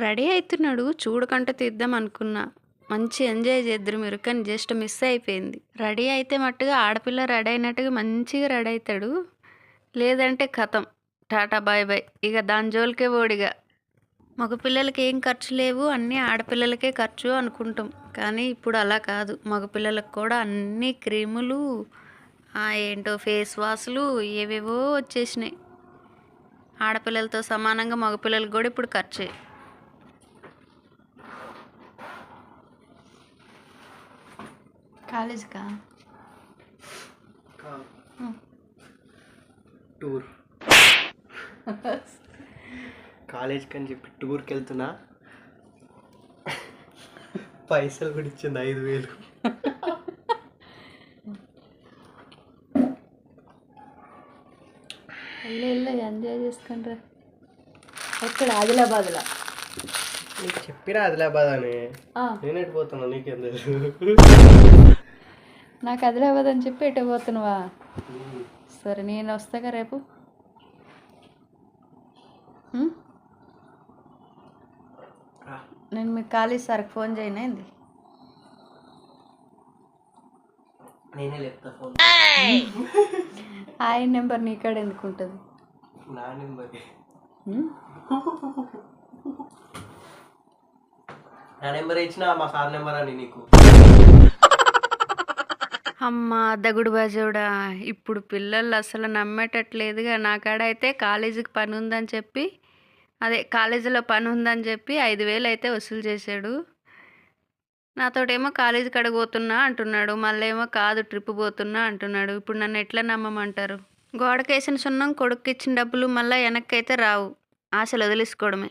Ready అయితున్నాడు. చూడకంట తీద్దాం అనుకున్నా. మంచి ఎంజాయ్ చేద్దురు మీరు. కానీ జస్ట్ మిస్ అయిపోయింది. రెడీ అయితే మట్టుగా ఆడపిల్ల రెడీ అయినట్టుగా మంచిగా రెడీ అయితాడు. లేదంటే ఖతం. Tata bye bye. ఇక దాని జోలికే పోడిగా. మగపిల్లలకి ఏం ఖర్చు లేవు. అన్నీ ఆడపిల్లలకే ఖర్చు అనుకుంటాం. కానీ ఇప్పుడు అలా కాదు. మగపిల్లలకు కూడా అన్ని క్రీములు, ఏంటో ఫేస్ వాష్‌లు ఏవేవో వచ్చేసినాయి. ఆడపిల్లలతో సమానంగా మగపిల్లలకి కూడా ఇప్పుడు ఖర్చే. కాలేజ్‌కా? టూర్ కాలేజ్కి అని చెప్పి టూర్కి వెళ్తున్నా. పైసలు కూడా ఇచ్చింది 5,000. వెళ్ళు ఎంజాయ్ చేసుకుంటారా. ఎక్కడ? ఆదిలాబాద్లో. నీకు చెప్పినా ఆదిలాబాద్ అని. నేను ఎటు పోతున్నా నీకేం తెలుసు? నాకు ఆదిలాబాద్ అని చెప్పి ఎటు పోతున్నావా? సరే నేను వస్తాగా రేపు. నేను మీకు కాలేజ్ సార్కి ఫోన్ చేయనండి. నేనే చెప్తా ఫోన్. ఆయన నెంబర్ నీ కాడ ఎందుకు ఉంటుంది? నా నెంబర్ నా నెంబర్ ఇచ్చిన మా సార్ నెంబర్ అని నీకు. అమ్మ దగుడు బాజోడా. ఇప్పుడు పిల్లలు అసలు నమ్మేటట్లేదుగా. నా కాడ అయితే కాలేజీకి పని ఉందని చెప్పి, కాలేజీలో పని ఉందని చెప్పి 5,000 అయితే వసూలు చేశాడు. నాతోటేమో కాలేజీ కాడికి పోతున్నా అంటున్నాడు. మళ్ళీ ఏమో కాదు ట్రిప్ పోతున్నా అంటున్నాడు. ఇప్పుడు నన్ను ఎట్లా నమ్మమంటారు? గోడకేసిన సున్నం కొడుక్కిచ్చిన డబ్బులు మళ్ళీ వెనక్కి అయితే రావు. ఆశలు వదిలేసుకోవడమే.